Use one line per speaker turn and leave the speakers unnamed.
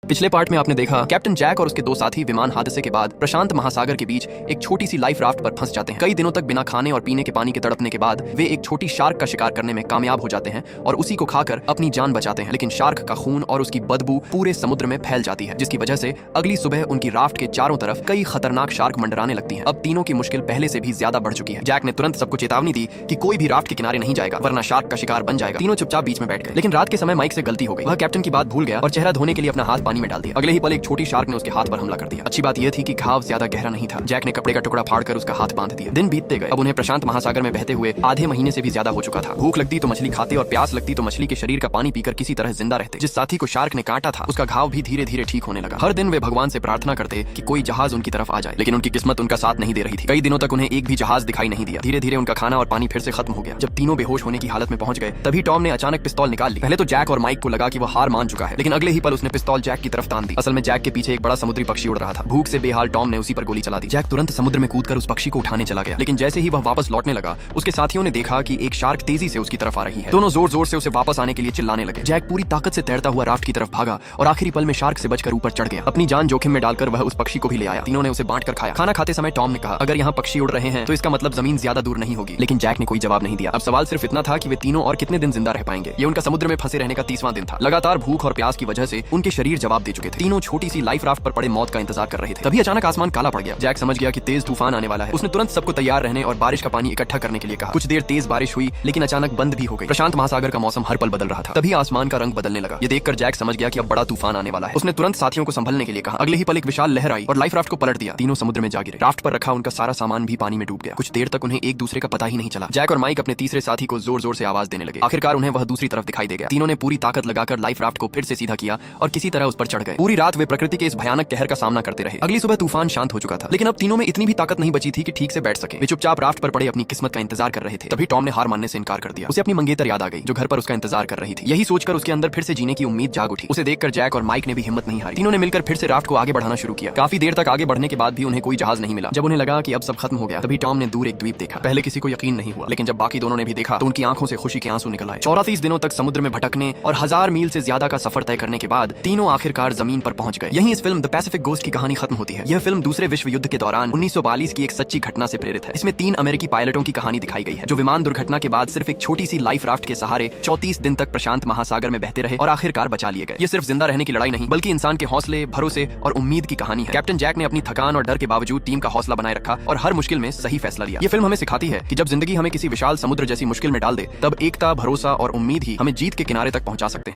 पिछले पार्ट में आपने देखा कैप्टन जैक और उसके दो साथी विमान हादसे के बाद प्रशांत महासागर के बीच एक छोटी सी लाइफ राफ्ट पर फंस जाते हैं। कई दिनों तक बिना खाने और पीने के पानी के तड़पने के बाद वे एक छोटी शार्क का शिकार करने में कामयाब हो जाते हैं और उसी को खाकर अपनी जान बचाते हैं। लेकिन शार्क का खून और उसकी बदबू पूरे समुद्र में फैल जाती है, जिसकी वजह से अगली सुबह उनकी राफ्ट के चारों तरफ कई खतरनाक शार्क मंडराने लगती हैं। अब तीनों की मुश्किल पहले से भी ज्यादा बढ़ चुकी है। जैक ने तुरंत सबको चेतावनी दी कि कोई भी राफ्ट के किनारे नहीं जाएगा वरना शार्क का शिकार बन जाएगा। तीनों चुपचाप बीच में बैठ गए। लेकिन रात के समय माइक से गलती हो गई। वह कैप्टन की बात भूल गया और चेहरा धोने के लिए अपना हाथ पानी में डाल दिया। अगले ही पल एक छोटी शार्क ने उसके हाथ पर हमला कर दिया। अच्छी बात यह थी कि घाव ज्यादा गहरा नहीं था। जैक ने कपड़े का टुकड़ा फाड़कर उसका हाथ बांध दिया। दिन बीतते गए। अब उन्हें प्रशांत महासागर में बहते हुए आधे महीने से भी ज्यादा हो चुका था। भूख लगती तो मछली खाते और प्यास लगती तो मछली के शरीर का पानी पीकर किसी तरह जिंदा रहते। जिस साथी को शार्क ने काटा था उसका घाव भी धीरे धीरे ठीक होने लगा। हर दिन वे भगवान से प्रार्थना करते कि कोई जहाज उनकी तरफ आ जाए, लेकिन उनकी किस्मत उनका साथ नहीं दे रही थी। कई दिनों तक उन्हें एक भी जहाज दिखाई नहीं दिया। धीरे धीरे उनका खाना और पानी फिर से खत्म हो गया। जब तीनों बेहोश होने की हालत में पहुंच गए तभी टॉम ने अचानक पिस्तौल निकाल ली। पहले तो जैक और माइक को लगा कि वह हार मान चुका है, लेकिन अगले ही पल उसने पिस्तौल जैक की तरफ तान दी। असल में जैक के पीछे एक बड़ा समुद्री पक्षी उड़ रहा था। भूख से बेहाल टॉम ने उसी पर गोली चला दी। जैक तुरंत समुद्र में कूदकर उस पक्षी को उठाने चला गया, लेकिन जैसे ही वह वापस लौटने लगा उसके साथियों ने देखा कि एक शार्क तेजी से उसकी तरफ आ रही है। दोनों जोर जोर से उसे वापस आने के लिए चिल्लाने लगे। जैक पूरी ताकत से तैरता हुआ राफ्ट की तरफ भागा और आखिरी पल में शार्क से बचकर ऊपर चढ़ गया। अपनी जान जोखिम में डालकर वह उस पक्षी को भी ले आया। तीनों ने उसे बांटकर खाया। खाना खाते समय टॉम ने कहा, अगर यहाँ पक्षी उड़ रहे हैं तो इसका मतलब जमीन ज्यादा दूर नहीं होगी। लेकिन जैक ने कोई जवाब नहीं दिया। अब सवाल सिर्फ इतना था कि वे तीनों और कितने दिन जिंदा रह पाएंगे। ये उनका समुद्र में फंसे रहने का 30वां दिन था। लगातार भूख और प्यास की वजह से उनके शरीर जवाब दे चुके थे। तीनों छोटी सी लाइफ राफ्ट पर पड़े मौत का इंतजार कर रहे थे। तभी अचानक आसमान काला पड़ गया। जैक समझ गया कि तेज तूफान आने वाला है। उसने तुरंत सबको तैयार रहने और बारिश का पानी इकट्ठा करने के लिए कहा। कुछ देर तेज बारिश हुई, लेकिन अचानक बंद भी हो गई। प्रशांत महासागर का मौसम हर पल बदल रहा था। तभी आसमान का रंग बदलने लगा। ये देखकर जैक समझ गया कि अब बड़ा तूफान आने वाला है। उसने तुरंत साथियों को संभलने के लिए कहा। अगले ही पल एक विशाल लहर आई और लाइफ राफ्ट को पलट दिया। तीनों समुद्र में जा गिरे। राफ्ट पर रखा उनका सारा सामान भी पानी में डूब गया। कुछ देर तक उन्हें एक दूसरे का पता ही नहीं चला। जैक और माइक अपने तीसरे साथी को जोर जोर से आवाज देने लगे। आखिरकार उन्हें वह दूसरी तरफ दिखाई दे गया। तीनों ने पूरी ताकत लगाकर लाइफ राफ्ट को फिर से सीधा किया और किसी तरह उस पर चढ़ गए। पूरी रात वे प्रकृति के इस भयानक कहर का सामना करते रहे। अगली सुबह तूफान शांत हो चुका था, लेकिन अब तीनों में इतनी भी ताकत नहीं बची थी कि ठीक से बैठ सके। वे चुपचाप राफ्ट पर पड़े अपनी किस्मत का इंतजार कर रहे थे। तभी टॉम ने हार मानने से इनकार कर दिया। उसे अपनी मंगेतर याद आ गई जो घर पर उसका इंतजार कर रही थी। यही सोचकर उसके अंदर फिर से जीने की उम्मीद जाग उठी। उसे देखकर जैक और माइक ने भी हिम्मत नहीं हारी। तीनों ने मिलकर फिर से राफ्ट को आगे बढ़ाना शुरू किया। काफी देर तक आगे बढ़ने के बाद भी उन्हें कोई जहाज नहीं मिला। जब उन्हें लगा कि अब सब खत्म हो गया तभी टॉम ने दूर एक द्वीप देखा। पहले किसी को यकीन नहीं हुआ, लेकिन जब बाकी दोनों ने भी देखा तो उनकी आंखों से खुशी के आंसू निकल आए। 34 दिनों तक समुद्र में भटकने और 1000 मील से ज्यादा का सफर तय करने के बाद तीनों आखिरकार जमीन पर पहुंच गए। यहीं इस फिल्म द पैसिफिक घोस्ट की कहानी खत्म होती है। यह फिल्म दूसरे विश्व युद्ध के दौरान 1942 की एक सच्ची घटना से प्रेरित है। इसमें 3 अमेरिकी पायलटों की कहानी दिखाई गई है जो विमान दुर्घटना के बाद सिर्फ एक छोटी सी लाइफ राफ्ट के सहारे 34 दिन तक प्रशांत महासागर में बहते रहे और आखिरकार बचा लिए गए। ये सिर्फ जिंदा रहने की लड़ाई नहीं बल्कि इंसान के हौसले, भरोसे और उम्मीद की कहानी है। कैप्टन जैक ने अपनी थकान और डर के बावजूद टीम का हौसला बनाए रखा और हर मुश्किल में सही फैसला लिया। ये फिल्म हमें सिखाती है कि जब जिंदगी हमें किसी विशाल समुद्र जैसी मुश्किल में डाल दे तब एकता, भरोसा और उम्मीद ही हमें जीत के किनारे तक पहुंचा सकते हैं।